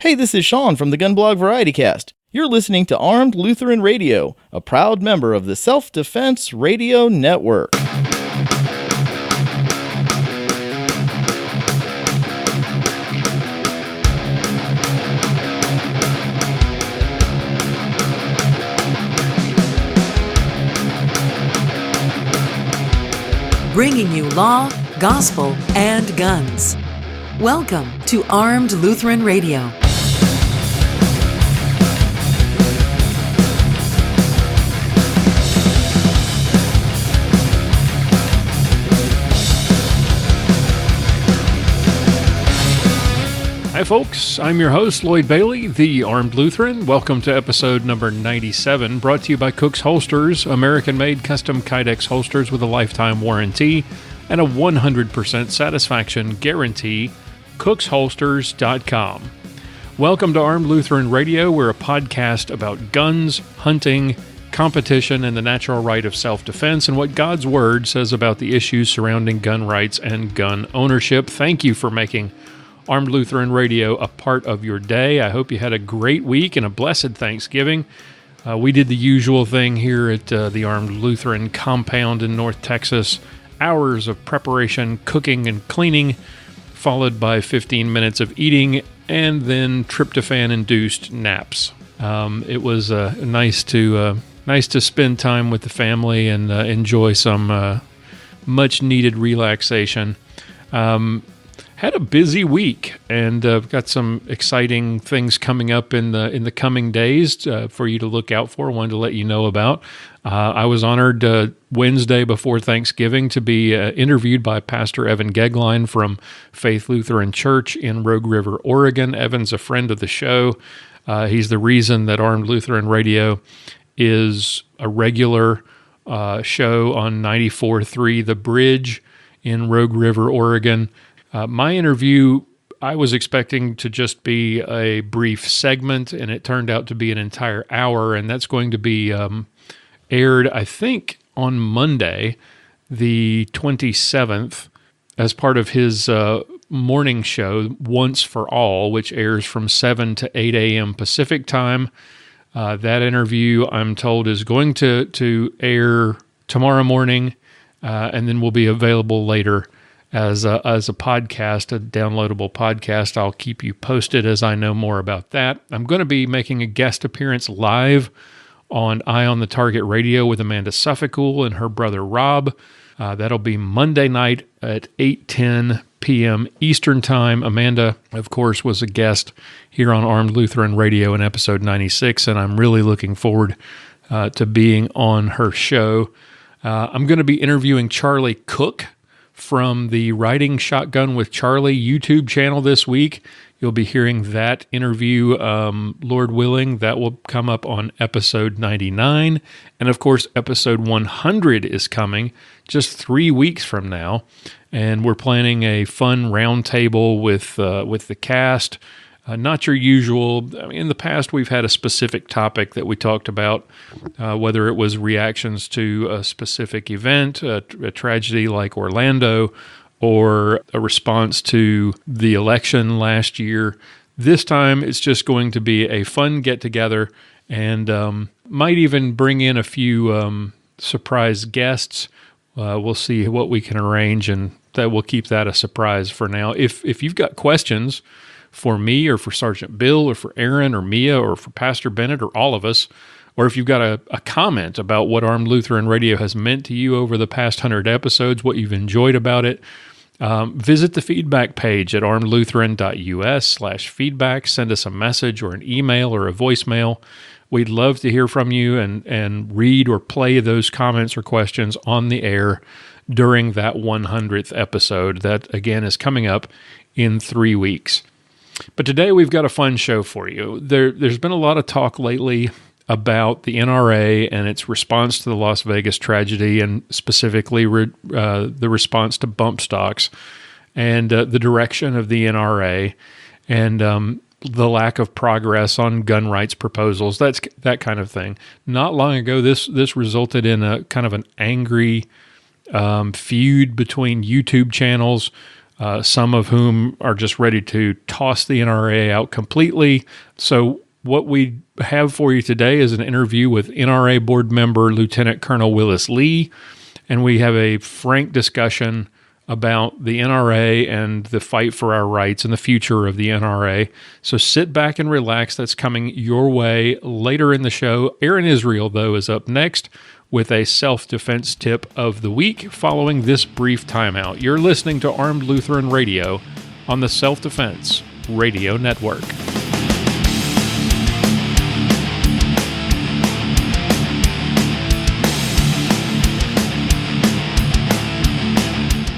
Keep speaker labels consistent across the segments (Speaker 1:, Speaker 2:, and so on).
Speaker 1: Hey, this is Sean from the Gun Blog Variety Cast. You're listening to Armed Lutheran Radio, a proud member of the Self-Defense Radio Network.
Speaker 2: Bringing you law, gospel, and guns. Welcome to Armed Lutheran Radio.
Speaker 3: Hi folks, I'm your host, Lloyd Bailey, the Armed Lutheran. Welcome to episode number 97, brought to you by Cook's Holsters, American-made custom Kydex holsters with a lifetime warranty and a 100% satisfaction guarantee, cooksholsters.com. Welcome to Armed Lutheran Radio. We're a podcast about guns, hunting, competition, and the natural right of self-defense, and what God's Word says about the issues surrounding gun rights and gun ownership. Thank you for making Armed Lutheran Radio a part of your day. I hope you had a great week and a blessed Thanksgiving. We did the usual thing here at the Armed Lutheran compound in North Texas. Hours of preparation, cooking, and cleaning, followed by 15 minutes of eating, and then tryptophan-induced naps. It was nice to spend time with the family and enjoy some much-needed relaxation. Had a busy week, and got some exciting things coming up in the coming days for you to look out for. Wanted to let you know about. I was honored Wednesday before Thanksgiving to be interviewed by Pastor Evan Gegline from Faith Lutheran Church in Rogue River, Oregon. Evan's a friend of the show. He's the reason that Armed Lutheran Radio is a regular show on 94.3 The Bridge in Rogue River, Oregon. My interview, I was expecting to just be a brief segment, and it turned out to be an entire hour, and that's going to be aired, I think, on Monday, the 27th, as part of his morning show, Once for All, which airs from 7 to 8 a.m. Pacific time. That interview, I'm told, is going to air tomorrow morning, and then will be available later as a podcast, a downloadable podcast. I'll keep you posted as I know more about that. I'm going to be making a guest appearance live on Eye on the Target Radio with Amanda Suffolkul and her brother Rob. That'll be Monday night at 8:10 p.m. Eastern Time. Amanda, of course, was a guest here on Armed Lutheran Radio in episode 96, and I'm really looking forward to being on her show. I'm going to be interviewing Charlie Cook from the Riding Shotgun with Charlie YouTube channel this week. You'll be hearing that interview, Lord willing. That will come up on episode 99. And of course, episode 100 is coming just 3 weeks from now. And we're planning a fun roundtable with the cast. Not your usual. I mean, in the past, we've had a specific topic that we talked about, whether it was reactions to a specific event, a tragedy like Orlando, or a response to the election last year. This time, it's just going to be a fun get-together, and might even bring in a few surprise guests. We'll see what we can arrange, and that we'll keep that a surprise for now. If you've got questions for me or for Sergeant Bill or for Aaron or Mia or for Pastor Bennett or all of us, or if you've got a comment about what Armed Lutheran Radio has meant to you over the past 100 episodes, what you've enjoyed about it, visit the feedback page at armedlutheran.us/feedback. Send us a message or an email or a voicemail. We'd love to hear from you and read or play those comments or questions on the air during that 100th episode. That, again, is coming up in 3 weeks. But today we've got a fun show for you. There's been a lot of talk lately about the NRA and its response to the Las Vegas tragedy, and specifically the response to bump stocks, and the direction of the NRA, and the lack of progress on gun rights proposals. That's that kind of thing. Not long ago, this resulted in a kind of an angry feud between YouTube channels some of whom are just ready to toss the NRA out completely. So what we have for you today is an interview with NRA board member Lieutenant Colonel Willis Lee, and we have a frank discussion about the NRA and the fight for our rights and the future of the NRA. So sit back and relax. That's coming your way later in the show. Aaron Israel, though, is up next with a self-defense tip of the week following this brief timeout. You're listening to Armed Lutheran Radio on the Self-Defense Radio Network.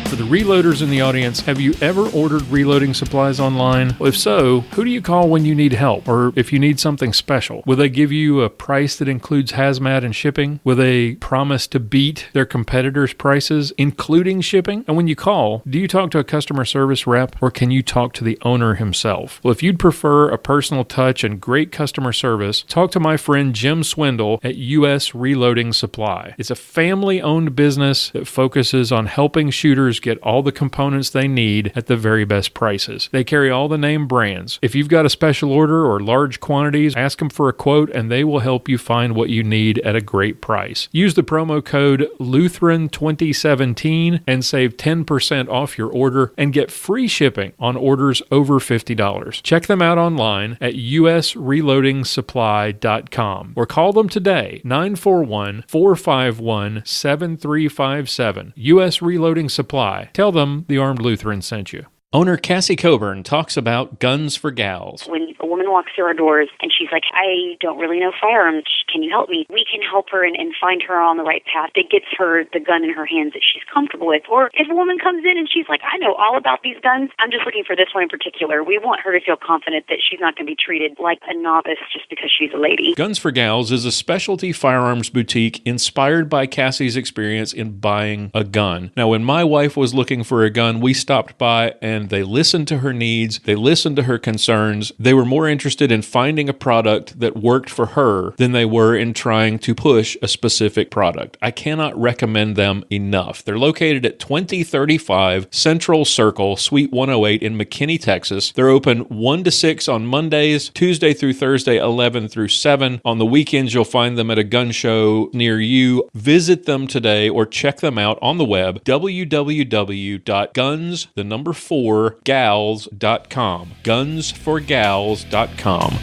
Speaker 3: For the reloaders in the audience, have you ever ordered reloading supplies online? Well, if so, who do you call when you need help or if you need something special? Will they give you a price that includes hazmat and shipping? Will they promise to beat their competitors' prices, including shipping? And when you call, do you talk to a customer service rep or can you talk to the owner himself? Well, if you'd prefer a personal touch and great customer service, talk to my friend Jim Swindle at U.S. Reloading Supply. It's a family-owned business that focuses on helping shooters get all the components they need at the very best prices. They carry all the name brands. If you've got a special order or large quantities, ask them for a quote and they will help you find what you need at a great price. Use the promo code Lutheran2017 and save 10% off your order and get free shipping on orders over $50. Check them out online at usreloadingsupply.com or call them today, 941-451-7357. U.S. Reloading Supply. Tell them the Armed Lutheran sent you. Owner Cassie Coburn talks about Guns for Gals.
Speaker 4: When a woman walks through our doors and she's like, I don't really know firearms, can you help me? We can help her and find her on the right path that gets her the gun in her hands that she's comfortable with. Or if a woman comes in and she's like, I know all about these guns, I'm just looking for this one in particular. We want her to feel confident that she's not going to be treated like a novice just because she's a lady.
Speaker 3: Guns for Gals is a specialty firearms boutique inspired by Cassie's experience in buying a gun. Now, when my wife was looking for a gun, we stopped by and they listened to her needs, they listened to her concerns. They were more interested in finding a product that worked for her than they were in trying to push a specific product. I cannot recommend them enough. They're located at 2035 Central Circle, Suite 108 in McKinney, Texas. They're open 1 to 6 on Mondays, Tuesday through Thursday, 11 through 7. On the weekends, you'll find them at a gun show near you. Visit them today or check them out on the web, www.guns4gals.com. Guns4gals.com.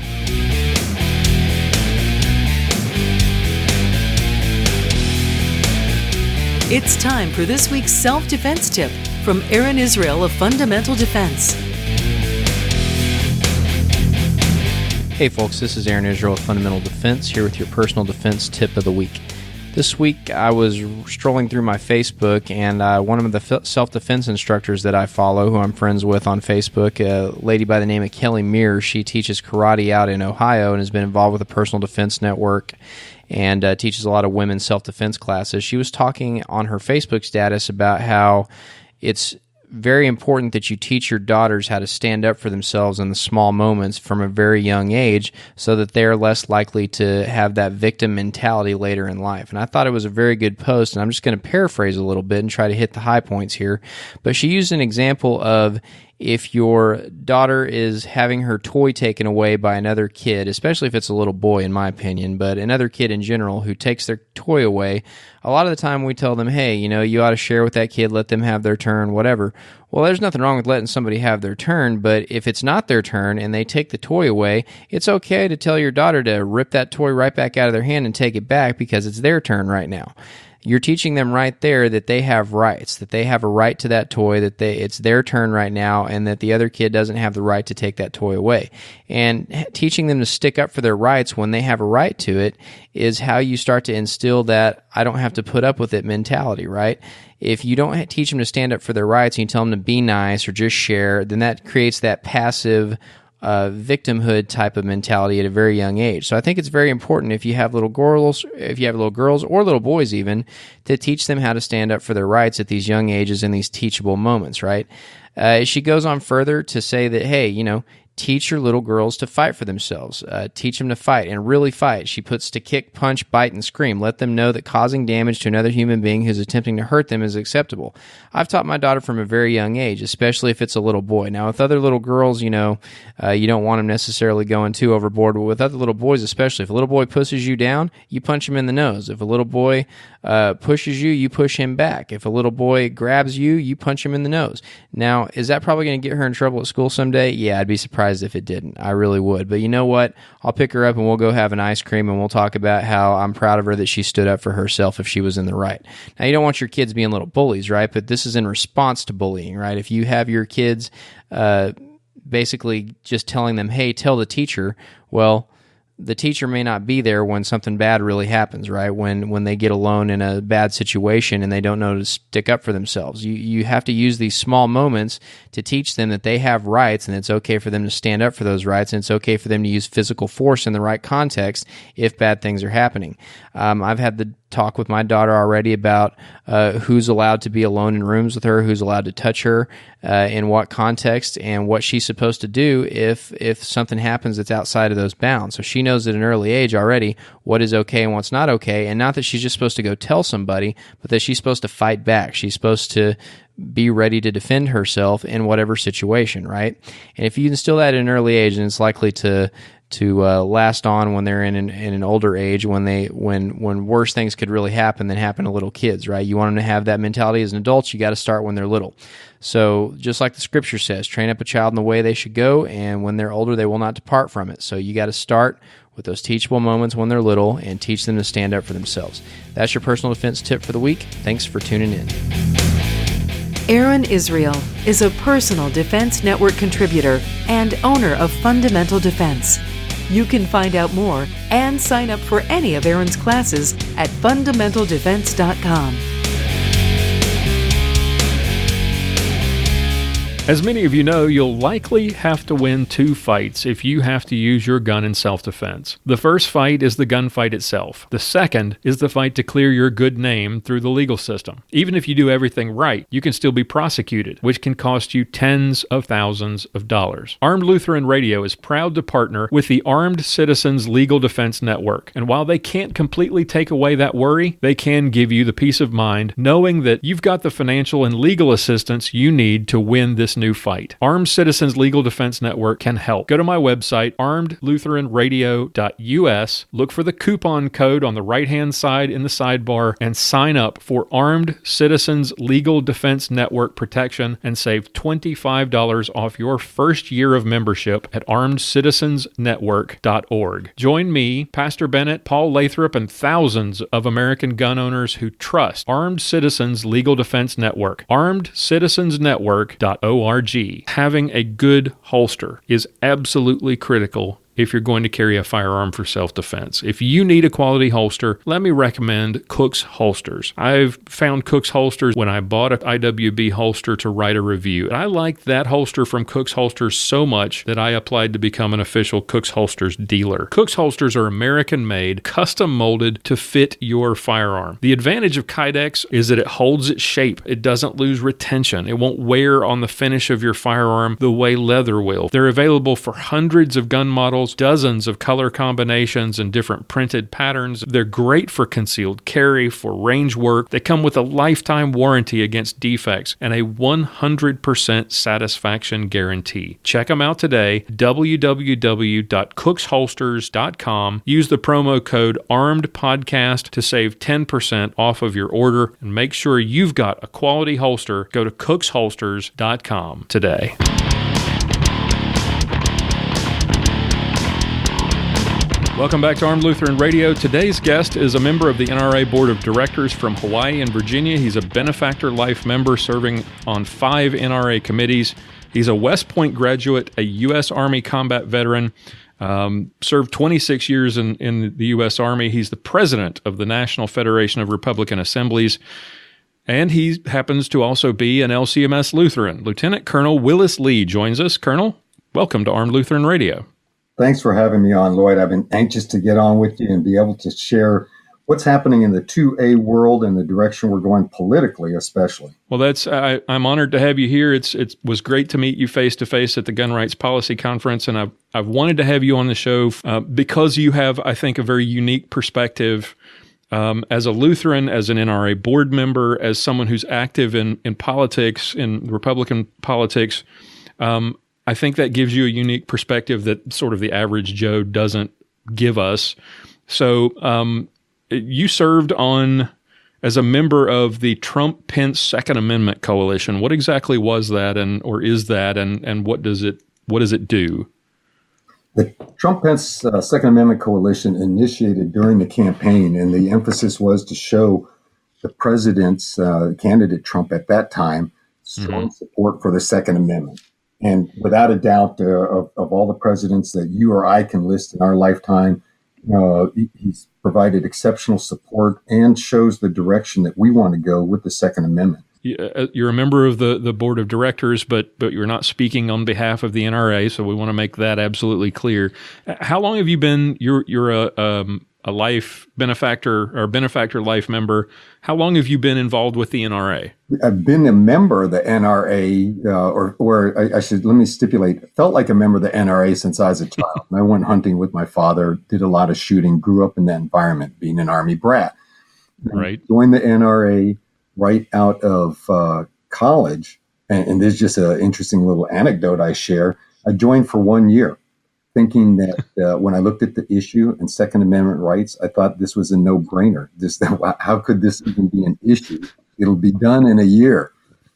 Speaker 2: It's time for this week's self-defense tip from Aaron Israel of Fundamental Defense.
Speaker 5: Hey folks, this is Aaron Israel of Fundamental Defense here with your personal defense tip of the week. This week I was strolling through my Facebook and one of the self-defense instructors that I follow, who I'm friends with on Facebook, a lady by the name of Kelly Mears. She teaches karate out in Ohio and has been involved with the Personal Defense Network and teaches a lot of women's self-defense classes. She was talking on her Facebook status about how it's very important that you teach your daughters how to stand up for themselves in the small moments from a very young age so that they're less likely to have that victim mentality later in life. And I thought it was a very good post, and I'm just going to paraphrase a little bit and try to hit the high points here. But she used an example of if your daughter is having her toy taken away by another kid, especially if it's a little boy, in my opinion, but another kid in general who takes their toy away, a lot of the time we tell them, hey, you ought to share with that kid, let them have their turn, whatever. Well, there's nothing wrong with letting somebody have their turn, but if it's not their turn and they take the toy away, it's okay to tell your daughter to rip that toy right back out of their hand and take it back because it's their turn right now. You're teaching them right there that they have rights, that they have a right to that toy, that it's their turn right now, and that the other kid doesn't have the right to take that toy away. And teaching them to stick up for their rights when they have a right to it is how you start to instill that I don't have to put up with it mentality, right? If you don't teach them to stand up for their rights and you tell them to be nice or just share, then that creates that passive victimhood type of mentality at a very young age. So I think it's very important if you have little girls or little boys even, to teach them how to stand up for their rights at these young ages in these teachable moments, right? She goes on further to say that, hey, Teach your little girls to fight for themselves. Teach them to fight and really fight. She puts to kick, punch, bite, and scream. Let them know that causing damage to another human being who's attempting to hurt them is acceptable. I've taught my daughter from a very young age, especially if it's a little boy. Now, with other little girls, you don't want them necessarily going too overboard, but with other little boys especially, if a little boy pushes you down, you punch him in the nose. If a little boy pushes you, you push him back. If a little boy grabs you, you punch him in the nose. Now, is that probably going to get her in trouble at school someday? Yeah, I'd be surprised if it didn't. I really would. But you know what? I'll pick her up and we'll go have an ice cream and we'll talk about how I'm proud of her that she stood up for herself if she was in the right. Now, you don't want your kids being little bullies, right? But this is in response to bullying, right? If you have your kids basically just telling them, hey, tell the teacher, well, the teacher may not be there when something bad really happens, right? When they get alone in a bad situation and they don't know to stick up for themselves. You have to use these small moments to teach them that they have rights and it's okay for them to stand up for those rights and it's okay for them to use physical force in the right context if bad things are happening. I've had the talk with my daughter already about who's allowed to be alone in rooms with her, who's allowed to touch her, in what context, and what she's supposed to do if something happens that's outside of those bounds. So she knows at an early age already what is okay and what's not okay, and not that she's just supposed to go tell somebody, but that she's supposed to fight back. She's supposed to be ready to defend herself in whatever situation, right? And if you instill that at an early age, then it's likely to last on when they're in an older age, when worse things could really happen than happen to little kids, right? You want them to have that mentality as an adult. You got to start when they're little. So just like the scripture says, train up a child in the way they should go, and when they're older, they will not depart from it. So you got to start with those teachable moments when they're little and teach them to stand up for themselves. That's your personal defense tip for the week. Thanks for tuning in.
Speaker 2: Aaron Israel is a Personal Defense Network contributor and owner of Fundamental Defense. You can find out more and sign up for any of Aaron's classes at fundamentaldefense.com.
Speaker 3: As many of you know, you'll likely have to win 2 fights if you have to use your gun in self-defense. The first fight is the gunfight itself. The second is the fight to clear your good name through the legal system. Even if you do everything right, you can still be prosecuted, which can cost you tens of thousands of dollars. Armed Lutheran Radio is proud to partner with the Armed Citizens Legal Defense Network. And while they can't completely take away that worry, they can give you the peace of mind knowing that you've got the financial and legal assistance you need to win this new fight. Armed Citizens Legal Defense Network can help. Go to my website, armedlutheranradio.us, look for the coupon code on the right-hand side in the sidebar, and sign up for Armed Citizens Legal Defense Network protection and save $25 off your first year of membership at armedcitizensnetwork.org. Join me, Pastor Bennett, Paul Lathrop, and thousands of American gun owners who trust Armed Citizens Legal Defense Network. armedcitizensnetwork.org. Having a good holster is absolutely critical if you're going to carry a firearm for self-defense. If you need a quality holster, let me recommend Cook's Holsters. I've found Cook's Holsters when I bought an IWB holster to write a review. I liked that holster from Cook's Holsters so much that I applied to become an official Cook's Holsters dealer. Cook's Holsters are American-made, custom-molded to fit your firearm. The advantage of Kydex is that it holds its shape. It doesn't lose retention. It won't wear on the finish of your firearm the way leather will. They're available for hundreds of gun models, dozens of color combinations and different printed patterns. They're great for concealed carry, for range work. They come with a lifetime warranty against defects and a 100% satisfaction guarantee. Check them out today, www.cooksholsters.com. Use the promo code ARMEDPODCAST to save 10% off of your order, and make sure you've got a quality holster. Go to cooksholsters.com today. Welcome back to Armed Lutheran Radio. Today's guest is a member of the NRA Board of Directors from Hawaii and Virginia. He's a benefactor life member serving on 5 NRA committees. He's a West Point graduate, a U.S. Army combat veteran, served 26 years in the U.S. Army. He's the president of the National Federation of Republican Assemblies, and he happens to also be an LCMS Lutheran. Lieutenant Colonel Willis Lee joins us. Colonel, welcome to Armed Lutheran Radio.
Speaker 6: Thanks for having me on, Lloyd. I've been anxious to get on with you and be able to share what's happening in the 2A world and the direction we're going politically, especially.
Speaker 3: Well, I'm honored to have you here. It was great to meet you face to face at the Gun Rights Policy Conference, and I've wanted to have you on the show because you have, I think, a very unique perspective as a Lutheran, as an NRA board member, as someone who's active in politics, in Republican politics. I think that gives you a unique perspective that sort of the average Joe doesn't give us. So you served as a member of the Trump-Pence Second Amendment Coalition. What exactly was that, or is that, and what does it do?
Speaker 6: The Trump-Pence Second Amendment Coalition initiated during the campaign, and the emphasis was to show the president's candidate Trump at that time strong support for the Second Amendment. And without a doubt, of all the presidents that you or I can list in our lifetime, he's provided exceptional support and shows the direction that we want to go with the Second Amendment.
Speaker 3: You're a member of the board of directors, but you're not speaking on behalf of the NRA, so we want to make that absolutely clear. How long have you been? You're a life benefactor or benefactor life member. How long have you been involved with the NRA?
Speaker 6: I've been a member of the NRA, let me stipulate, felt like a member of the NRA since I was a child. I went hunting with my father, did a lot of shooting, grew up in that environment, being an Army brat.
Speaker 3: Right.
Speaker 6: Joined the NRA right out of college. And this is just an interesting little anecdote I share. I joined for 1 year, thinking that when I looked at the issue and Second Amendment rights, I thought this was a no-brainer. How could this even be an issue? It'll be done in a year.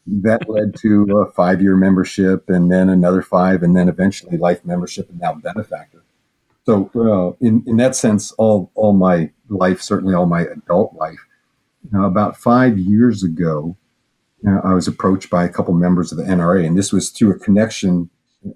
Speaker 6: That led to a 5-year membership, and then another 5, and then eventually life membership, and now benefactor. So in that sense, all my life, certainly all my adult life. About 5 years ago, I was approached by a couple members of the NRA, and this was through a connection,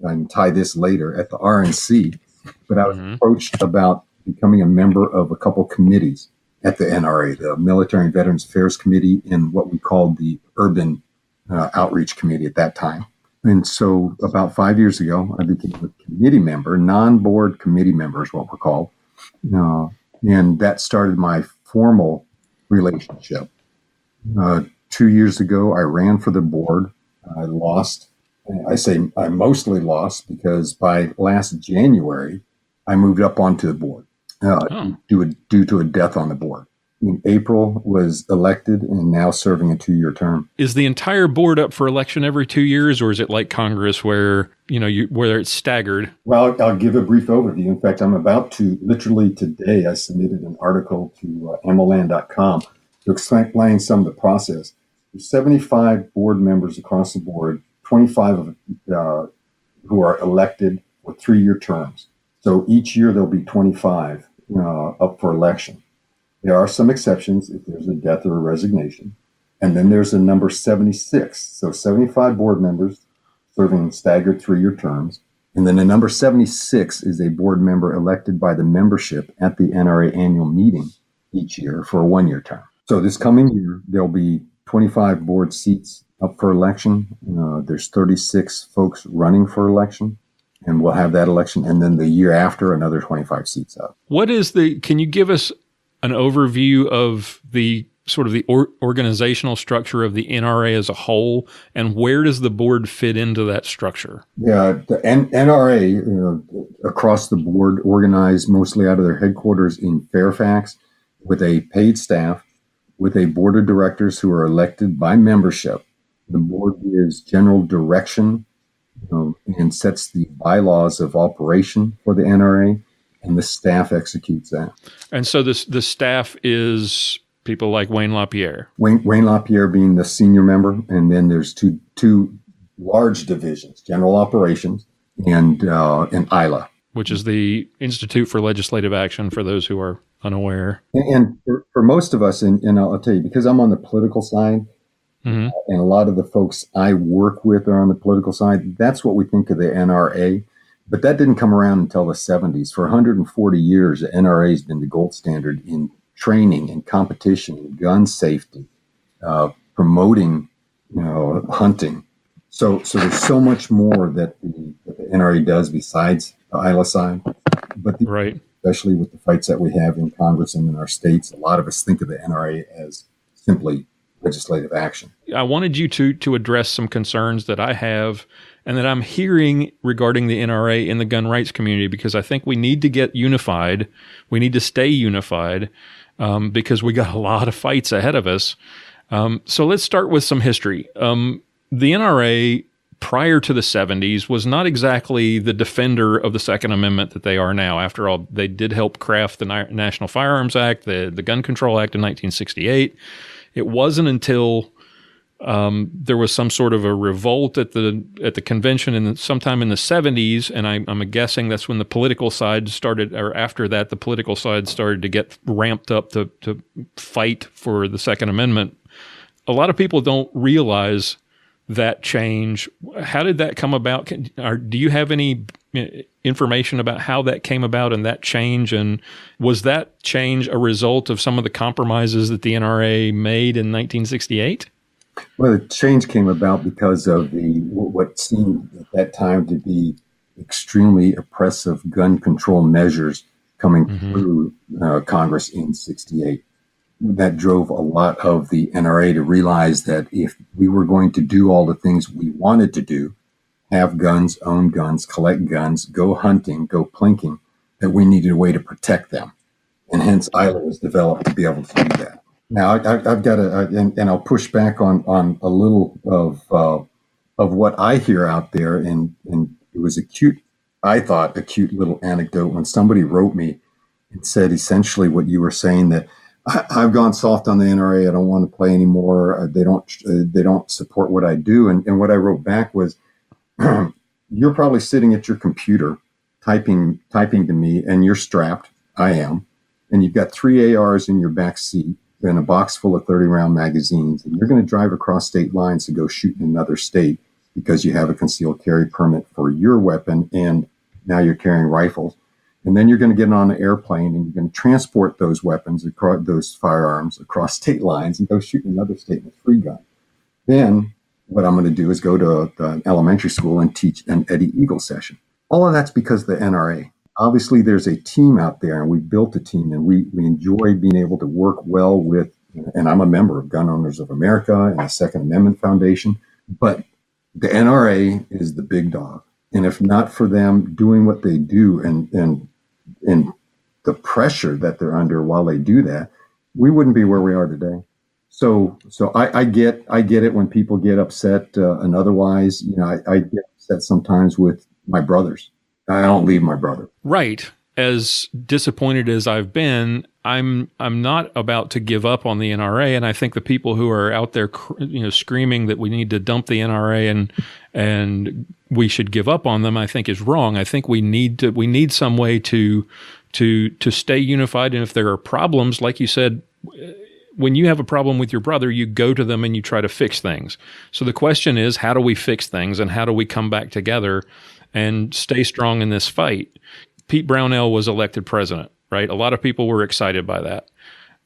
Speaker 6: I can tie this later, at the RNC, but I was approached about becoming a member of a couple committees at the NRA, the Military and Veterans Affairs Committee and what we called the Urban Outreach Committee at that time. And so about 5 years ago, I became a committee member, non-board committee member is what we're called. And that started my formal relationship. 2 years ago, I ran for the board. I lost. I say I mostly lost because by last January, I moved up onto the board due to a death on the board. In April, was elected and now serving a 2-year term.
Speaker 3: Is the entire board up for election every 2 years, or is it like Congress where where it's staggered?
Speaker 6: Well, I'll give a brief overview. In fact, I'm about to, literally today, I submitted an article to MLN.com to explain some of the process. There's 75 board members across the board, 25 of who are elected for 3-year terms. So each year there'll be 25 up for election. There are some exceptions if there's a death or a resignation. And then there's a number 76. So 75 board members serving staggered 3-year terms. And then the number 76 is a board member elected by the membership at the NRA annual meeting each year for a 1-year term. So this coming year, there'll be 25 board seats up for election. There's 36 folks running for election, and we'll have that election. And then the year after, another 25 seats up.
Speaker 3: Can you give us an overview of the sort of the organizational structure of the NRA as a whole, and where does the board fit into that structure?
Speaker 6: Yeah, the NRA across the board organized mostly out of their headquarters in Fairfax with a paid staff, with a board of directors who are elected by membership. The board gives general direction and sets the bylaws of operation for the NRA, and the staff executes that. And
Speaker 3: so the staff is people like Wayne LaPierre.
Speaker 6: Wayne LaPierre being the senior member, and then there's two large divisions, General Operations and ILA.
Speaker 3: Which is the Institute for Legislative Action, for those who are unaware.
Speaker 6: And for most of us, and I'll tell you, because I'm on the political side, and a lot of the folks I work with are on the political side, that's what we think of the NRA. But that didn't come around until the 70s. For 140 years, the NRA has been the gold standard in training and competition and gun safety, promoting, hunting. So there's so much more that the NRA does besides the ILA side. But especially with the fights that we have in Congress and in our states. A lot of us think of the NRA as simply legislative action.
Speaker 3: I wanted you to address some concerns that I have and that I'm hearing regarding the NRA in the gun rights community, because I think we need to get unified. We need to stay unified because we got a lot of fights ahead of us. So let's start with some history. The NRA, prior to the 70s, was not exactly the defender of the Second Amendment that they are now. After all, they did help craft the National Firearms Act, the Gun Control Act in 1968. It wasn't until there was some sort of a revolt at the convention sometime in the 70s, and I'm guessing that's when the political side started, or after that, the political side started to get ramped up to fight for the Second Amendment. A lot of people don't realize that change. How did that come about? Do you have any information about how that came about and that change? And was that change a result of some of the compromises that the NRA made in 1968?
Speaker 6: Well, the change came about because of what seemed at that time to be extremely oppressive gun control measures coming through Congress in 68. That drove a lot of the NRA to realize that if we were going to do all the things we wanted to do, have guns, own guns, collect guns, go hunting, go plinking, that we needed a way to protect them. And hence ILA was developed to be able to do that. Now, I've got and I'll push back on a little of what I hear out there. And it was a cute little anecdote when somebody wrote me and said essentially what you were saying, that I've gone soft on the NRA. I don't want to play anymore. They don't support what I do. And what I wrote back was, you're probably sitting at your computer typing to me, and you're strapped. I am. And you've got 3 ARs in your back seat and a box full of 30-round magazines. And you're going to drive across state lines to go shoot in another state because you have a concealed carry permit for your weapon. And now you're carrying rifles. And then you're going to get on an airplane and you're going to transport those weapons, those firearms across state lines and go shoot in another state with a free gun. Then what I'm going to do is go to an elementary school and teach an Eddie Eagle session. All of that's because of the NRA. Obviously, there's a team out there, and we built a team, and we enjoy being able to work well with, and I'm a member of Gun Owners of America and the Second Amendment Foundation, but the NRA is the big dog. And if not for them doing what they do and the pressure that they're under while they do that, we wouldn't be where we are today. So I get it when people get upset, and otherwise, I get upset sometimes with my brothers. I don't leave my brother.
Speaker 3: Right. As disappointed as I've been, I'm not about to give up on the NRA, and I think the people who are out there, screaming that we need to dump the NRA and we should give up on them, I think is wrong. I think we need some way to stay unified, and if there are problems, like you said, when you have a problem with your brother, you go to them and you try to fix things. So the question is, how do we fix things, and how do we come back together and stay strong in this fight? Pete Brownell was elected president, right? A lot of people were excited by that.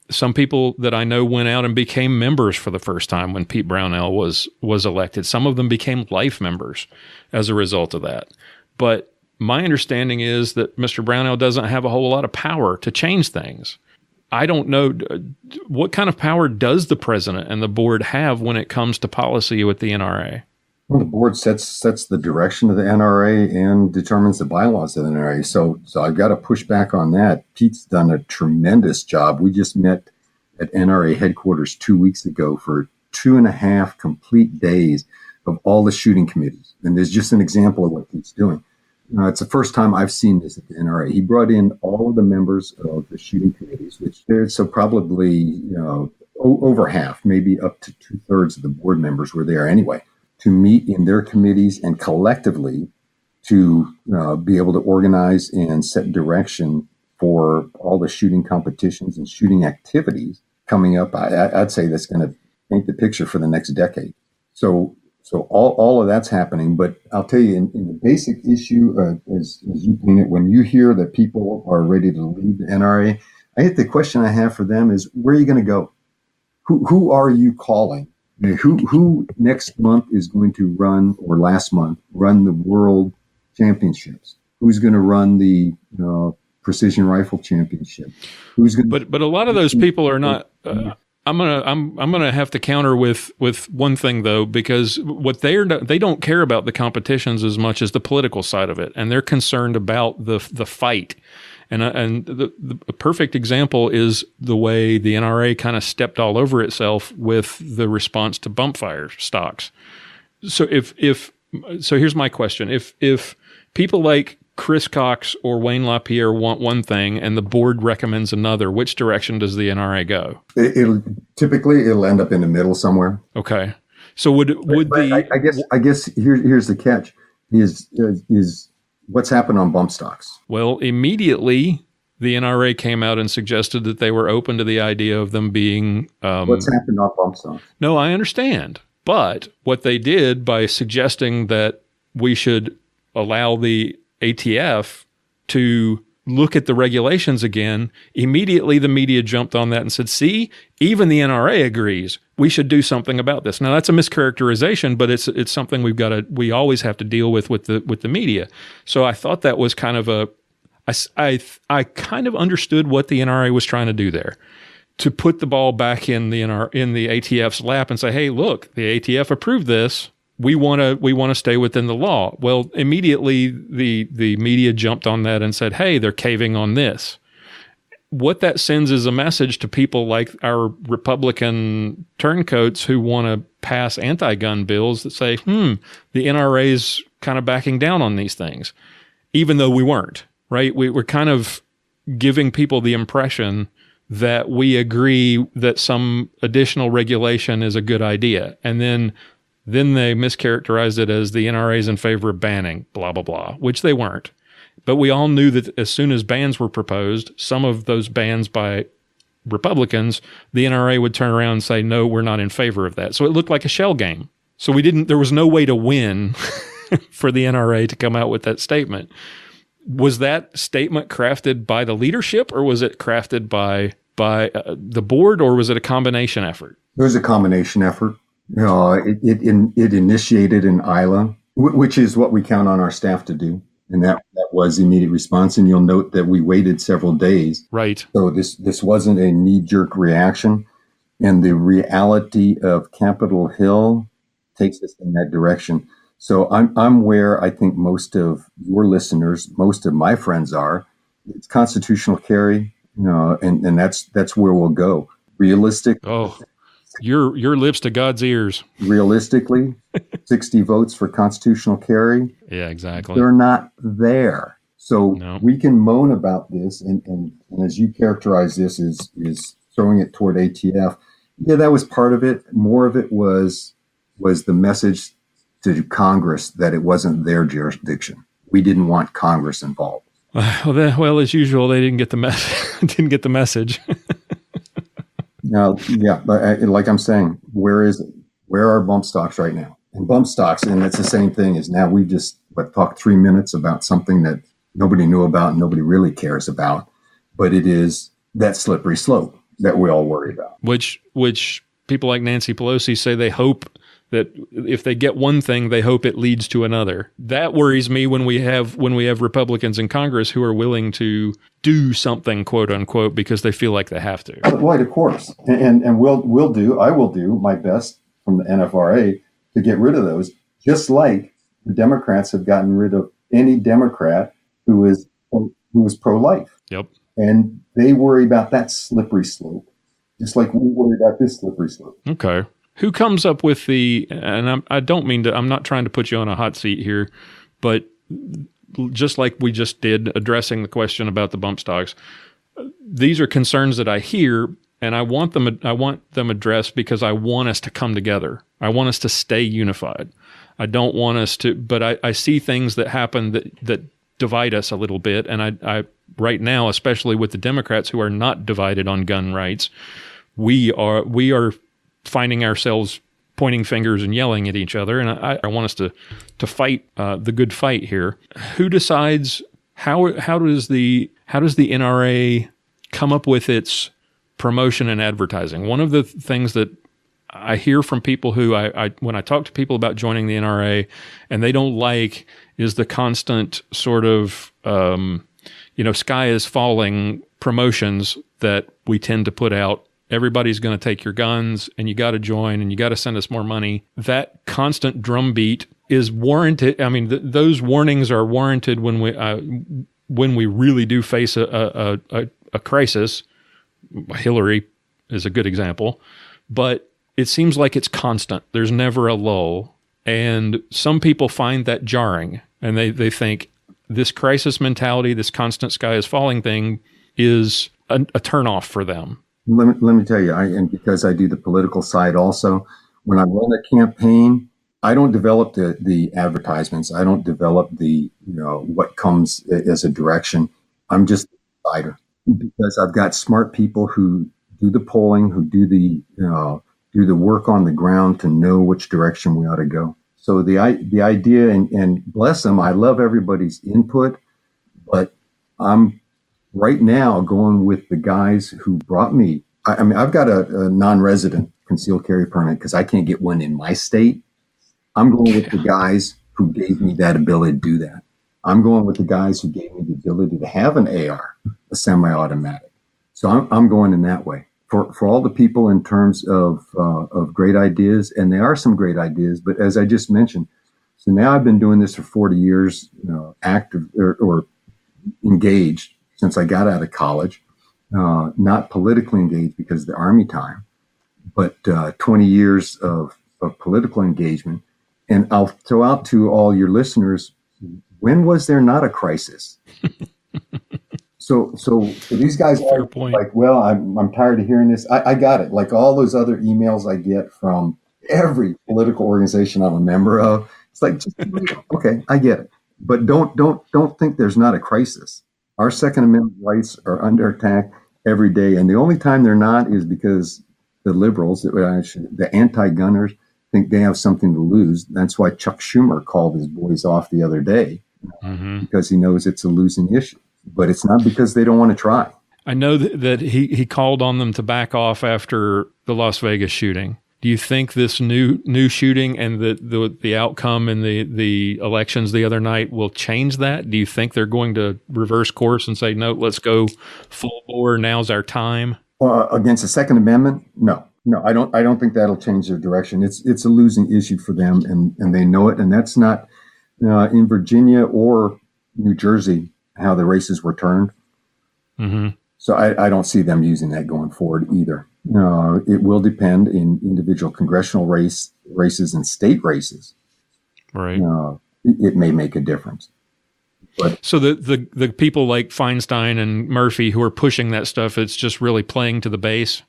Speaker 3: Some people that I know went out and became members for the first time when Pete Brownell was elected. Some of them became life members as a result of that. But my understanding is that Mr. Brownell doesn't have a whole lot of power to change things. I don't know, what kind of power does the president and the board have when it comes to policy with the NRA?
Speaker 6: Well, the board sets the direction of the NRA and determines the bylaws of the NRA. So I've got to push back on that. Pete's done a tremendous job. We just met at NRA headquarters 2 weeks ago for 2.5 complete days of all the shooting committees. And there's just an example of what Pete's doing. It's the first time I've seen this at the NRA. He brought in all of the members of the shooting committees, which there's so probably over half, maybe up to 2/3 of the board members were there anyway, to meet in their committees and collectively to be able to organize and set direction for all the shooting competitions and shooting activities coming up. I'd say that's going to paint the picture for the next decade. So all of that's happening. But I'll tell you, in the basic issue, as you paint it, when you hear that people are ready to leave the NRA, I think the question I have for them is, where are you going to go? Who are you calling? Who next month is going to run, or last month, run the world championships? Who's going to run the precision rifle championship. Who's going?
Speaker 3: But a lot of those people are not. I'm gonna have to counter with one thing though, because what they don't care about the competitions as much as the political side of it, and they're concerned about the fight. And the perfect example is the way the NRA kind of stepped all over itself with the response to bump fire stocks. So so here's my question: if people like Chris Cox or Wayne LaPierre want one thing and the board recommends another, which direction does the NRA go?
Speaker 6: It'll end up in the middle somewhere.
Speaker 3: Okay. So
Speaker 6: I guess here's the catch is what's happened on bump stocks.
Speaker 3: Well, immediately the NRA came out and suggested that they were open to the idea of them being
Speaker 6: what's happened on bump stocks?
Speaker 3: No, I understand. But what they did by suggesting that we should allow the ATF to look at the regulations again, immediately the media jumped on that and said, see, even the NRA agrees we should do something about this. Now that's a mischaracterization, but it's something we always have to deal with the media. So I thought that was kind of I kind of understood what the NRA was trying to do there, to put the ball back in the ATF's lap and say, hey, look, the ATF approved this. We want to stay within the law. Well, immediately the media jumped on that and said, hey, they're caving on this. What that sends is a message to people like our Republican turncoats who want to pass anti-gun bills that say, the NRA's kind of backing down on these things, even though we weren't, right? We're kind of giving people the impression that we agree that some additional regulation is a good idea. And then they mischaracterized it as the NRA's in favor of banning, blah, blah, blah, which they weren't. But we all knew that as soon as bans were proposed, some of those bans by Republicans, the NRA would turn around and say, no, we're not in favor of that. So it looked like a shell game. So there was no way to win for the NRA to come out with that statement. Was that statement crafted by the leadership, or was it crafted by the board, or was it a combination effort?
Speaker 6: It was a combination effort. It initiated in ILA, which is what we count on our staff to do. And that was immediate response. And you'll note that we waited several days.
Speaker 3: Right.
Speaker 6: So this wasn't a knee-jerk reaction. And the reality of Capitol Hill takes us in that direction. So I'm where I think most of your listeners, most of my friends are. It's constitutional carry, and that's where we'll go. Realistic.
Speaker 3: Oh, your lips to God's ears.
Speaker 6: Realistically, 60 votes for constitutional carry.
Speaker 3: Yeah, exactly.
Speaker 6: They're not there. So we can moan about this, and as you characterize this is throwing it toward ATF. Yeah, that was part of it. More of it was the message to Congress that it wasn't their jurisdiction. We didn't want Congress involved.
Speaker 3: Well, as usual, they didn't get the message.
Speaker 6: Now, yeah, but like I'm saying, where is it? Where are bump stocks right now? And bump stocks, and it's the same thing as now we just talked 3 minutes about something that nobody knew about and nobody really cares about, but it is that slippery slope that we all worry about.
Speaker 3: Which people like Nancy Pelosi say they hope that if they get one thing, they hope it leads to another. That worries me when we have Republicans in Congress who are willing to do something, quote unquote, because they feel like they have to.
Speaker 6: Right, of course, and I will do my best from the NFRA to get rid of those, just like the Democrats have gotten rid of any Democrat who is pro-life.
Speaker 3: Yep,
Speaker 6: and they worry about that slippery slope, just like we worry about this slippery slope.
Speaker 3: Okay. Who comes up with and I don't mean to, I'm not trying to put you on a hot seat here, but just like we just did addressing the question about the bump stocks, these are concerns that I hear, and I want them addressed because I want us to come together. I want us to stay unified. I don't want us to, but I see things that happen that divide us a little bit, and I right now, especially with the Democrats who are not divided on gun rights, we are finding ourselves pointing fingers and yelling at each other, and I want us to fight the good fight here. Who decides how does the NRA come up with its promotion and advertising? One of the things that I hear from people who when I talk to people about joining the NRA and they don't like is the constant sort of sky is falling promotions that we tend to put out. Everybody's going to take your guns, and you got to join, and you got to send us more money. That constant drumbeat is warranted. I mean, those warnings are warranted when we really do face a crisis. Hillary is a good example, but it seems like it's constant. There's never a lull, and some people find that jarring, and they think this crisis mentality, this constant sky is falling thing, is a turnoff for them.
Speaker 6: Let me tell you, and because I do the political side also, when I run a campaign, I don't develop the advertisements. I don't develop the, what comes as a direction. I'm just a decider, because I've got smart people who do the polling, who do the work on the ground to know which direction we ought to go. So the idea, and bless them, I love everybody's input, but I'm right now going with the guys who brought me. I mean, I've got a non-resident concealed carry permit because I can't get one in my state. I'm going with the guys who gave me that ability to do that. I'm going with the guys who gave me the ability to have an AR, a semi-automatic. So I'm going in that way. For all the people in terms of great ideas, and there are some great ideas, but as I just mentioned, so now I've been doing this for 40 years, active or engaged since I got out of college, not politically engaged because of the Army time, but 20 years of political engagement. And I'll throw out to all your listeners, when was there not a crisis? So these guys are like, well, I'm tired of hearing this. I got it. Like all those other emails I get from every political organization I'm a member of. It's like, just, okay, I get it. But don't think there's not a crisis. Our Second Amendment rights are under attack every day. And the only time they're not is because the liberals, the anti-gunners, think they have something to lose. That's why Chuck Schumer called his boys off the other day, because he knows it's a losing issue. But it's not because they don't want to try.
Speaker 3: I know that he called on them to back off after the Las Vegas shooting. Do you think this new shooting and the outcome in the elections the other night will change that? Do you think they're going to reverse course and say, no, let's go full bore, now's our time?
Speaker 6: Against the Second Amendment? No, I don't think that'll change their direction. It's a losing issue for them, and they know it. And that's not in Virginia or New Jersey how the races were turned.
Speaker 3: Mm-hmm.
Speaker 6: So I don't see them using that going forward either. It will depend in individual congressional races and state races.
Speaker 3: Right.
Speaker 6: It may make a difference. But
Speaker 3: so the people like Feinstein and Murphy who are pushing that stuff, it's just really playing to the base.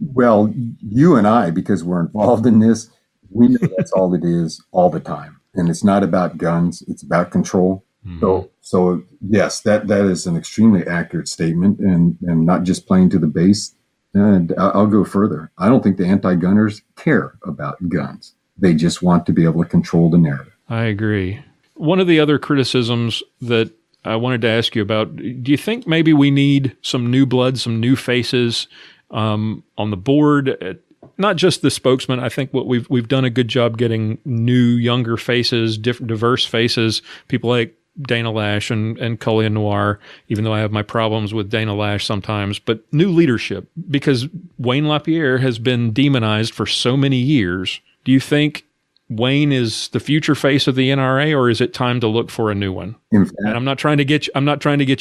Speaker 6: Well, you and I, because we're involved in this, we know that's all it is all the time. And it's not about guns. It's about control. Mm-hmm. So yes, that is an extremely accurate statement, and not just playing to the base. And I'll go further. I don't think the anti-gunners care about guns. They just want to be able to control the narrative. I
Speaker 3: agree. One of the other criticisms that I wanted to ask you about, do you think maybe we need some new blood, some new faces on the board? Not just the spokesman. I think what we've done a good job getting new, younger faces, different, diverse faces, people like Dana Lash and Cullion Noir, even though I have my problems with Dana Lash sometimes, but new leadership, because Wayne LaPierre has been demonized for so many years. Do you think Wayne is the future face of the NRA, or is it time to look for a new one? And I'm not trying to get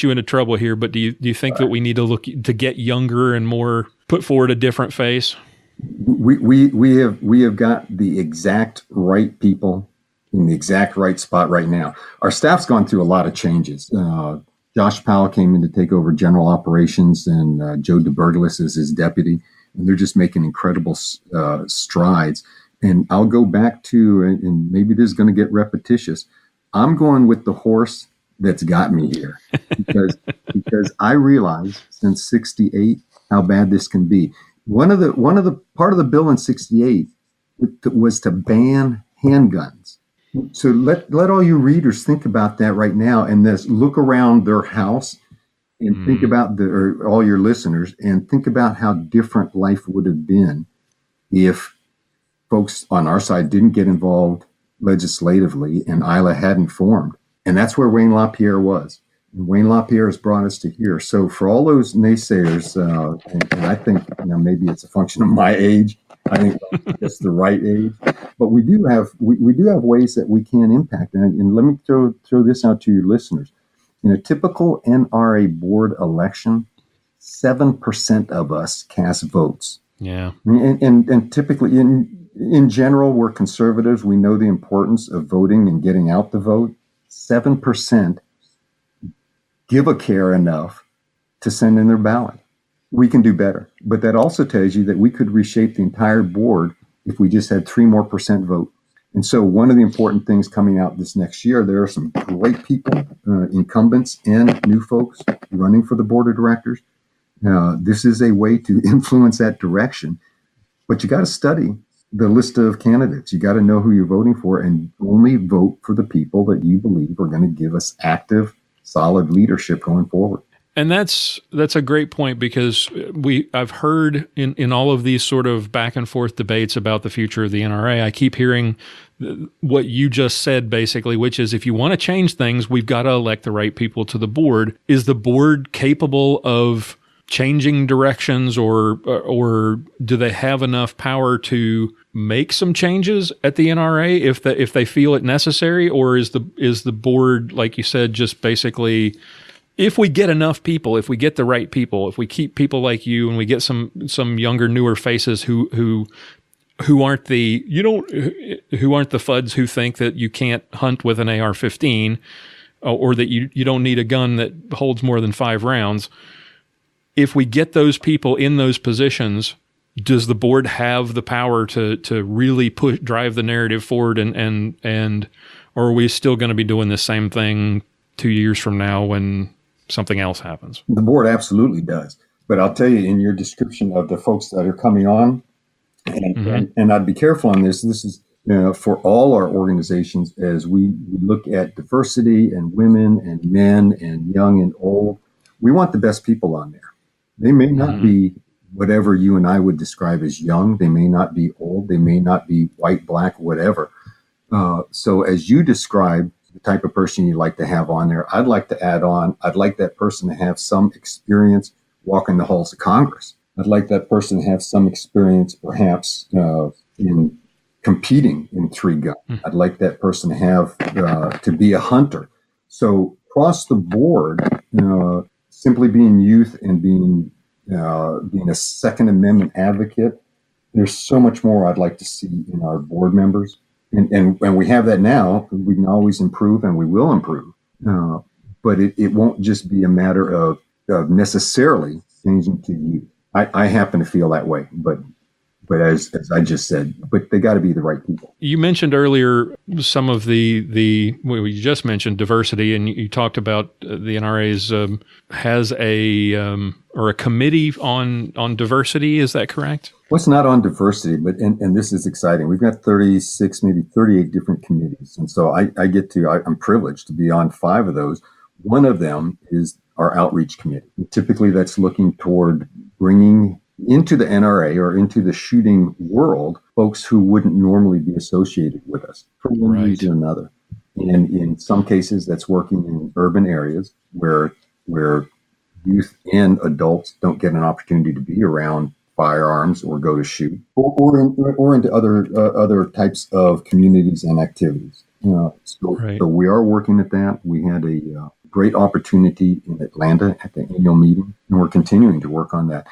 Speaker 3: you into trouble here, but do you think that we need to look to get younger and more, put forward a different face?
Speaker 6: We have got the exact right people in the exact right spot right now. Our staff's gone through a lot of changes. Josh Powell came in to take over general operations, and Joe DeBergalis is his deputy, and they're just making incredible strides. And I'll go back to, and maybe this is going to get repetitious, I'm going with the horse that's got me here, because I realized since '68 how bad this can be. One of the part of the bill in '68 was to ban handguns. So let all your readers think about that right now, and look around their house and think about all your listeners, and think about how different life would have been if folks on our side didn't get involved legislatively and ILA hadn't formed. And that's where Wayne LaPierre was. Wayne LaPierre has brought us to here. So for all those naysayers, and I think maybe it's a function of my age. I think it's the right age, but we do have ways that we can impact. And let me throw this out to your listeners. In a typical NRA board election, 7% of us cast votes.
Speaker 3: Yeah,
Speaker 6: and typically in general, we're conservatives. We know the importance of voting and getting out the vote. 7% give a care enough to send in their ballot. We can do better. But that also tells you that we could reshape the entire board if we just had 3% more vote. And so one of the important things coming out this next year, there are some great people, incumbents and new folks running for the board of directors. This is a way to influence that direction. But you got to study the list of candidates. You got to know who you're voting for and only vote for the people that you believe are going to give us active, solid leadership going forward.
Speaker 3: And that's a great point, because I've heard in all of these sort of back and forth debates about the future of the NRA, I keep hearing what you just said, basically, which is if you want to change things, we've got to elect the right people to the board. Is the board capable of changing directions, or do they have enough power to make some changes at the NRA if they feel it necessary, or is the board, like you said, just basically, if we get enough people, if we get the right people, if we keep people like you and we get some younger, newer faces who aren't the FUDs who think that you can't hunt with an AR-15 or that you don't need a gun that holds more than 5 rounds. If we get those people in those positions, does the board have the power to really drive the narrative forward and or are we still going to be doing the same thing 2 years from now when something else happens?
Speaker 6: The board absolutely does. But I'll tell you, in your description of the folks that are coming on, and I'd be careful on this. This is for all our organizations as we look at diversity and women and men and young and old. We want the best people on there. They may not be whatever you and I would describe as young. They may not be old. They may not be white, black, whatever. So as you describe the type of person you'd like to have on there, I'd like to add on, I'd like that person to have some experience walking the halls of Congress. I'd like that person to have some experience perhaps in competing in 3-gun. I'd like that person to have to be a hunter. So across the board, simply being youth and being a Second Amendment advocate, there's so much more I'd like to see in our board members. And we have that now. We can always improve, and we will improve. But it won't just be a matter of necessarily changing to youth. I happen to feel that way, but as I just said, but they got to be the right people.
Speaker 3: You mentioned earlier some of the well, you just mentioned diversity, and you talked about the NRA's has a committee on diversity. Is that correct?
Speaker 6: Well, it's not on diversity, but and this is exciting. We've got 36, maybe 38 different committees, and so I'm privileged to be on 5 of those. One of them is our outreach committee. Typically, that's looking toward bringing into the NRA or into the shooting world folks who wouldn't normally be associated with us for one reason or another. And in some cases, that's working in urban areas where youth and adults don't get an opportunity to be around firearms or go to shoot, or into other types of communities and activities. So we are working at that. We had a great opportunity in Atlanta at the annual meeting, and we're continuing to work on that.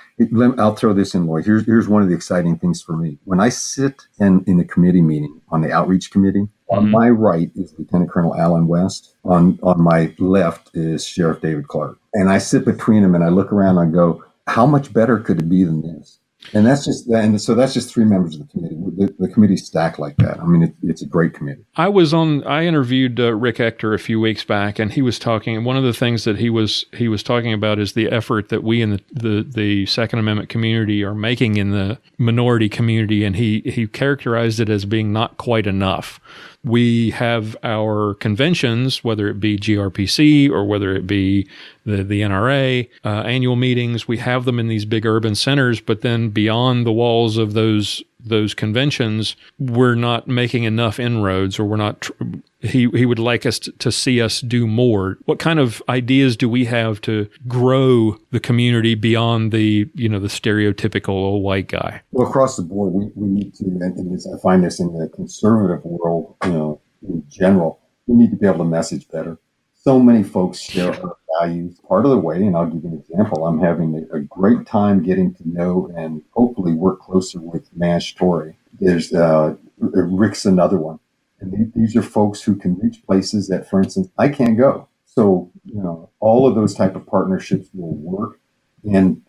Speaker 6: I'll throw this in, Lloyd. Here's one of the exciting things for me. When I sit in the committee meeting on the outreach committee, on my right is Lieutenant Colonel Alan West. On my left is Sheriff David Clark. And I sit between them and I look around and I go, how much better could it be than this? And that's just 3 members of the committee. The committee's stacked like that. I mean, it's a great committee. I
Speaker 3: interviewed Rick Ector a few weeks back, and he was talking. And one of the things that he was talking about is the effort that we in the Second Amendment community are making in the minority community, and he characterized it as being not quite enough. We have our conventions, whether it be GRPC or whether it be the NRA, annual meetings. We have them in these big urban centers, but then beyond the walls of those those conventions, we're not making enough inroads, or we're not. He would like us to see us do more. What kind of ideas do we have to grow the community beyond the stereotypical old white guy?
Speaker 6: Well, across the board, we need to, and I find this in the conservative world, in general, we need to be able to message better. So many folks share our values. Part of the way, and I'll give you an example, I'm having a great time getting to know and hopefully work closer with Mash Torrey. There's Rick's another one. And these are folks who can reach places that, for instance, I can't go. So, all of those type of partnerships will work. And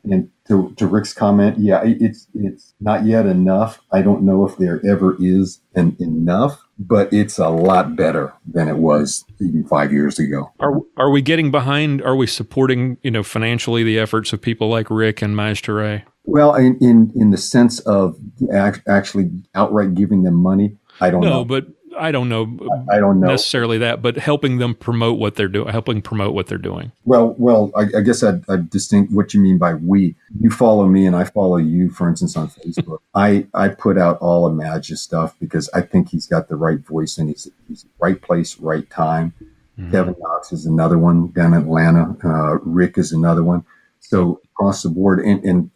Speaker 6: to Rick's comment, yeah, it's not yet enough. I don't know if there ever is an enough, but it's a lot better than it was even 5 years ago.
Speaker 3: Are we getting behind? Are we supporting, financially the efforts of people like Rick and Maestore?
Speaker 6: Well, in the sense of actually outright giving them money, I don't know.
Speaker 3: No, but I don't know.
Speaker 6: I don't know
Speaker 3: necessarily that, but helping them promote what they're doing.
Speaker 6: Well, I guess I'd distinct what you mean by we. You follow me and I follow you, for instance, on Facebook. I put out all of Madge's stuff because I think he's got the right voice and he's right place, right time. Mm-hmm. Kevin Knox is another one down in Atlanta. Rick is another one. So across the board, and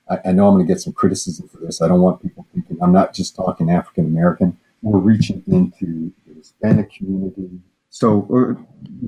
Speaker 6: I know I'm going to get some criticism for this. I don't want people thinking I'm not just talking African American. We're reaching into the Hispanic community. So,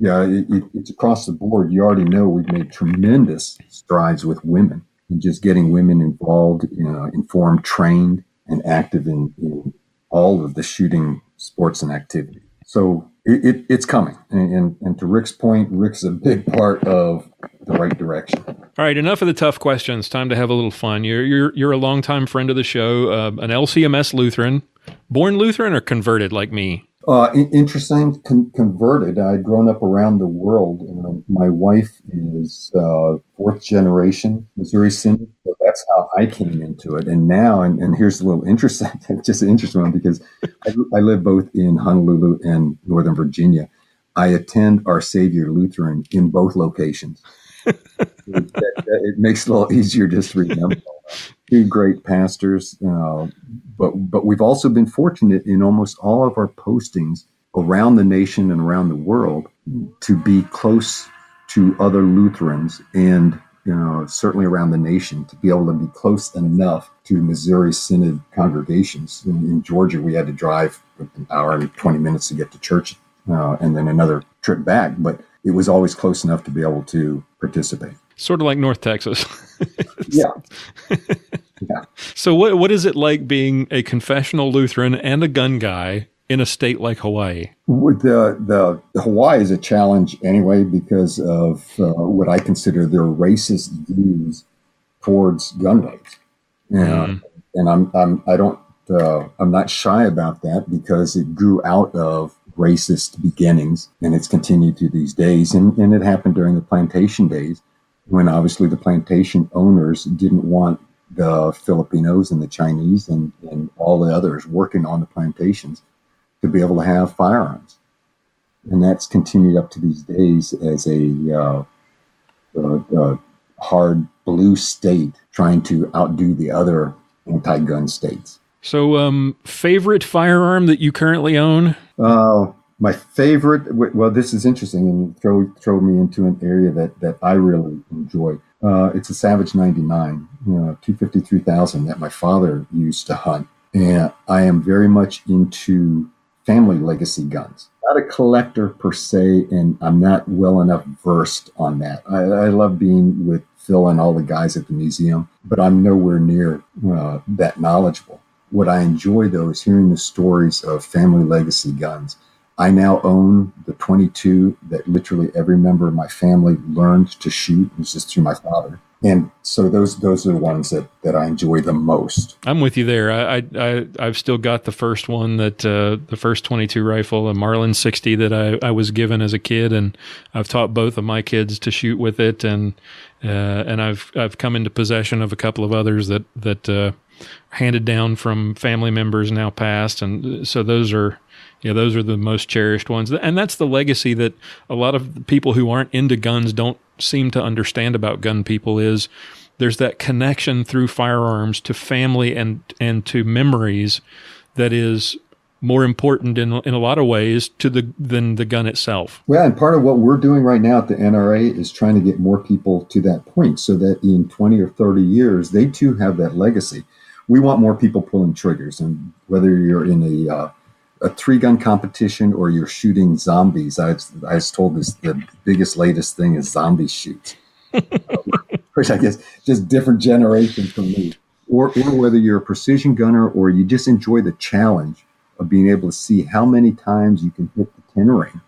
Speaker 6: it's across the board. You already know we've made tremendous strides with women and just getting women involved, informed, trained, and active in all of the shooting sports and activity. So it's coming. And to Rick's point, Rick's a big part of the right direction.
Speaker 3: All right, enough of the tough questions. Time to have a little fun. You're a longtime friend of the show, an LCMS Lutheran. Born Lutheran or converted like me?
Speaker 6: Interesting. Converted. I'd grown up around the world. My wife is fourth generation Missouri Synod, so that's how I came into it. And now, and here's a little interesting, just an interesting one, because I live both in Honolulu and Northern Virginia. I attend Our Savior Lutheran in both locations. It makes it a little easier just to remember. Two great pastors, but we've also been fortunate in almost all of our postings around the nation and around the world to be close to other Lutherans and certainly around the nation to be able to be close enough to Missouri Synod congregations. In Georgia, we had to drive an hour and 20 minutes to get to church and then another trip back, but it was always close enough to be able to participate.
Speaker 3: Sort of like North Texas.
Speaker 6: Yeah.
Speaker 3: So what is it like being a confessional Lutheran and a gun guy in a state like Hawaii?
Speaker 6: The Hawaii is a challenge anyway because of what I consider their racist views towards gun rights. And I'm not shy about that because it grew out of racist beginnings and it's continued to these days. And it happened during the plantation days when obviously the plantation owners didn't want the Filipinos and the Chinese and all the others working on the plantations to be able to have firearms. And that's continued up to these days as a hard blue state trying to outdo the other anti-gun states.
Speaker 3: So favorite firearm that you currently own?
Speaker 6: My favorite, well, this is interesting and throw me into an area that I really enjoy. It's a Savage 99, 253,000 that my father used to hunt. And I am very much into family legacy guns. Not a collector per se, and I'm not well enough versed on that. I love being with Phil and all the guys at the museum, but I'm nowhere near that knowledgeable. What I enjoy, though, is hearing the stories of family legacy guns. I now own the 22 that literally every member of my family learned to shoot. It was just through my father. And so those are the ones that I enjoy the most.
Speaker 3: I'm with you there. I've still got the first one the first 22 rifle, a Marlin 60 that I was given as a kid, and I've taught both of my kids to shoot with it, and I've come into possession of a couple of others that handed down from family members now passed, and so those are the most cherished ones. And that's the legacy that a lot of people who aren't into guns don't seem to understand about gun people is there's that connection through firearms to family and to memories that is more important in a lot of ways than the gun itself.
Speaker 6: Well, and part of what we're doing right now at the NRA is trying to get more people to that point so that in 20 or 30 years, they too have that legacy. We want more people pulling triggers, and whether you're in a 3-gun competition or you're shooting zombies, I was told the biggest, latest thing is zombie shoots, which I guess just different generation from me. Or whether you're a precision gunner or you just enjoy the challenge of being able to see how many times you can hit the 10 ring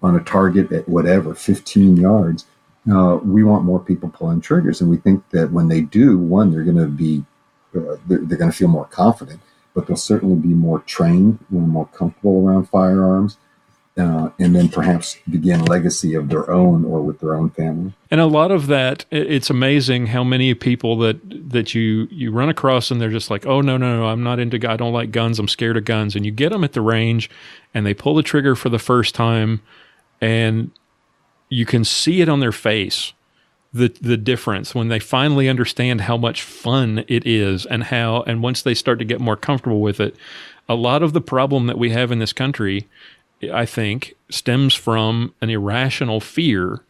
Speaker 6: on a target at whatever, 15 yards. We want more people pulling triggers. And we think that when they do, one, they're going to be, they're going to feel more confident, but they'll certainly be more trained and more comfortable around firearms. And then perhaps begin legacy of their own or with their own family.
Speaker 3: And a lot of that, it's amazing how many people that you run across and they're just like, oh, no, I'm not I don't like guns, I'm scared of guns. And you get them at the range and they pull the trigger for the first time and you can see it on their face, the difference when they finally understand how much fun it is and once they start to get more comfortable with it. A lot of the problem that we have in this country, I think, stems from an irrational fear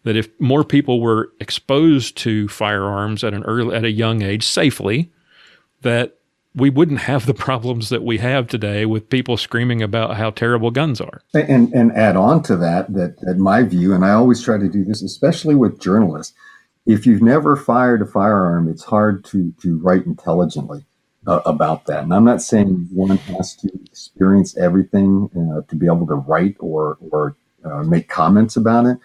Speaker 3: that if more people were exposed to firearms at a young age safely, that we wouldn't have the problems that we have today with people screaming about how terrible guns are.
Speaker 6: And add on to that my view, and I always try to do this, especially with journalists, if you've never fired a firearm, it's hard to write intelligently about that. And I'm not saying one has to experience everything to be able to write or make comments about it.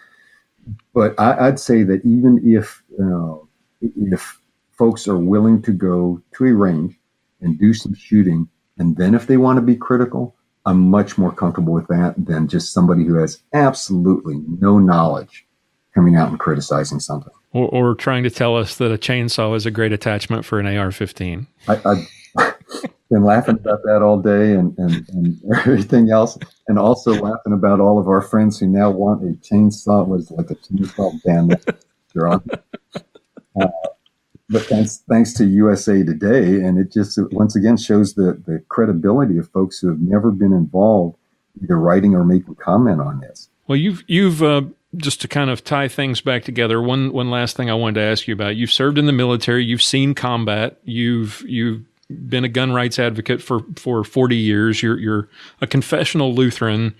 Speaker 6: But I'd say that even if folks are willing to go to a range and do some shooting, and then if they want to be critical, I'm much more comfortable with that than just somebody who has absolutely no knowledge coming out and criticizing something.
Speaker 3: Or trying to tell us that a chainsaw is a great attachment for an AR-15.
Speaker 6: I've been laughing about that all day and everything else, and also laughing about all of our friends who now want a chainsaw. Was like a chainsaw ban you're on. But thanks to USA Today, and it just once again shows the credibility of folks who have never been involved, either writing or making comment on this.
Speaker 3: Well, you've just to kind of tie things back together, one last thing I wanted to ask you about. You've served in the military. You've seen combat. You've been a gun rights advocate for 40 years. You're a confessional Lutheran.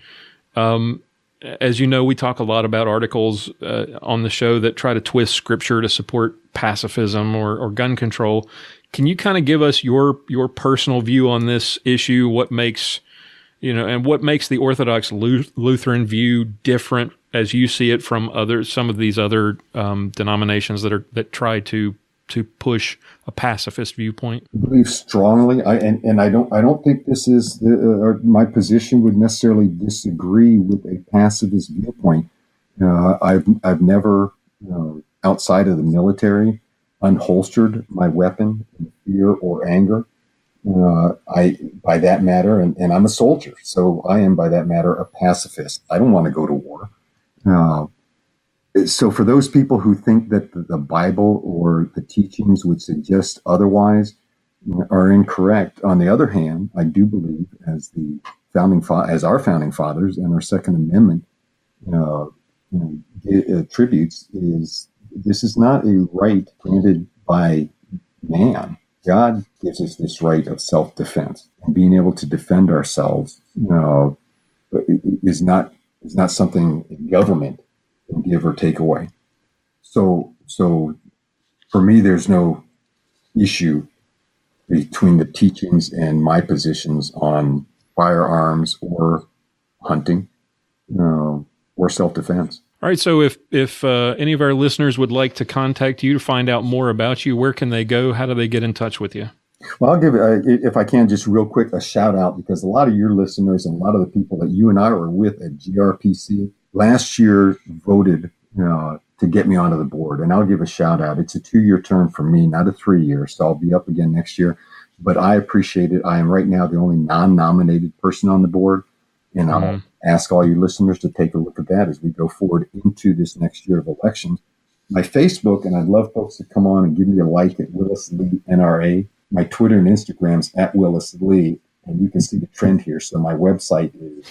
Speaker 3: As you know, we talk a lot about articles on the show that try to twist scripture to support pacifism or gun control. Can you kind of give us your personal view on this issue? What makes the Orthodox Lutheran view different as you see it from some of these other denominations that try to push a pacifist viewpoint?
Speaker 6: I believe strongly, I don't think this is my position would necessarily disagree with a pacifist viewpoint. I've never, outside of the military, unholstered my weapon in fear or anger. By that matter, and I'm a soldier, so I am by that matter a pacifist. I don't want to go to war. So for those people who think that the Bible or the teachings would suggest otherwise are incorrect. On the other hand, I do believe, as our founding fathers and our Second Amendment attributes, is this is not a right granted by man. God gives us this right of self-defense, and being able to defend ourselves is not something government can give or take away. So for me, there's no issue between the teachings and my positions on firearms or hunting or self-defense.
Speaker 3: All right. So if any of our listeners would like to contact you to find out more about you, where can they go? How do they get in touch with you?
Speaker 6: Well, I'll give, if I can, just real quick, a shout out, because a lot of your listeners and a lot of the people that you and I were with at GRPC last year voted to get me onto the board. And I'll give a shout out. It's a 2-year term for me, not a 3-year. So I'll be up again next year. But I appreciate it. I am right now the only non-nominated person on the board. And I'll ask all your listeners to take a look at that as we go forward into this next year of elections. My Facebook, and I'd love folks to come on and give me a like at Willis Lee NRA. My Twitter and Instagram's at Willis Lee, and you can see the trend here. So my website is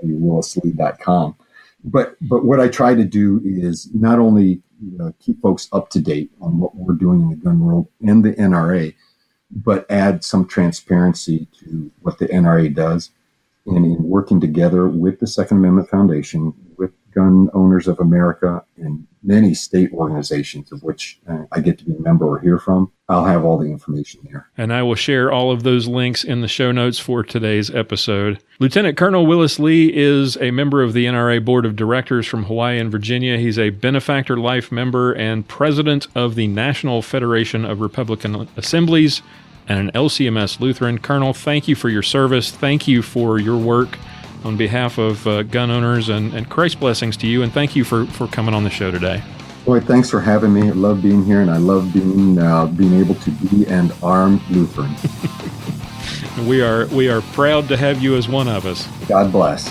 Speaker 6: www.willislee.com. But what I try to do is not only keep folks up to date on what we're doing in the gun world and the NRA, but add some transparency to what the NRA does. And in working together with the Second Amendment Foundation, with Gun Owners of America, and many state organizations of which I get to be a member or hear from, I'll have all the information there.
Speaker 3: And I will share all of those links in the show notes for today's episode. Lieutenant Colonel Willis Lee is a member of the NRA Board of Directors from Hawaii and Virginia. He's a benefactor life member and president of the National Federation of Republican Assemblies and an LCMS Lutheran. Colonel, thank you for your service. Thank you for your work on behalf of gun owners, and Christ's blessings to you, and thank you for coming on the show today.
Speaker 6: Boy, thanks for having me. I love being here, and I love being able to be an armed Lutheran.
Speaker 3: We are proud to have you as one of us.
Speaker 6: God bless.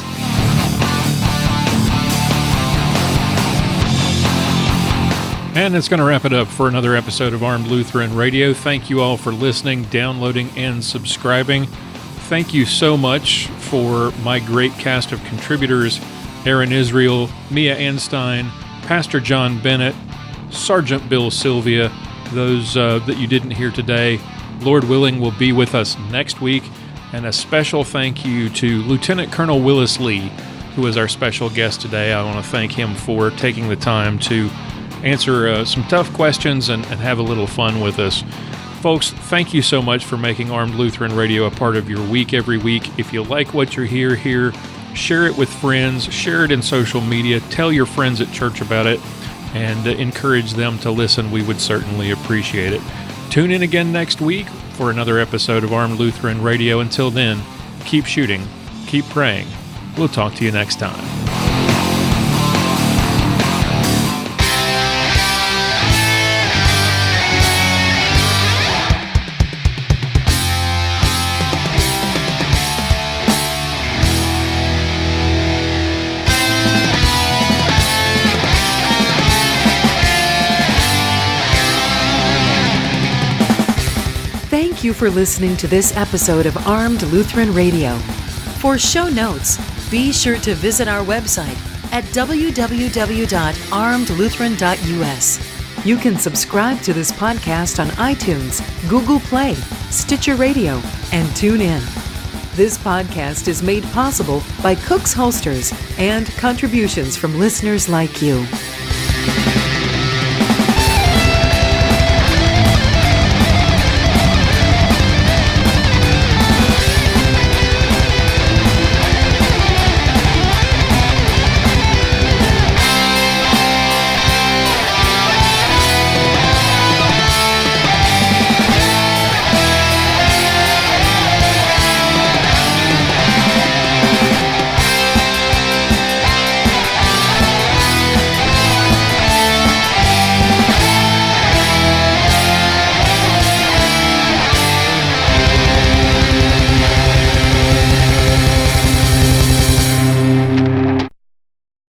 Speaker 3: And it's going to wrap it up for another episode of Armed Lutheran Radio. Thank you all for listening, downloading, and subscribing. Thank you so much for my great cast of contributors, Aaron Israel, Mia Anstine, Pastor John Bennett, Sergeant Bill Silvia, those that you didn't hear today. Lord willing, will be with us next week. And a special thank you to Lieutenant Colonel Willis Lee, who is our special guest today. I want to thank him for taking the time to answer some tough questions and have a little fun with us. Folks, thank you so much for making Armed Lutheran Radio a part of your week every week. If you like what you hear here, share it with friends, share it in social media, tell your friends at church about it, and encourage them to listen. We would certainly appreciate it. Tune in again next week for another episode of Armed Lutheran Radio. Until then, keep shooting, keep praying. We'll talk to you next time.
Speaker 2: Thank you for listening to this episode of Armed Lutheran Radio. For show notes, be sure to visit our website at www.armedlutheran.us. You can subscribe to this podcast on iTunes, Google Play, Stitcher Radio, and TuneIn. This podcast is made possible by Cook's Holsters and contributions from listeners like you.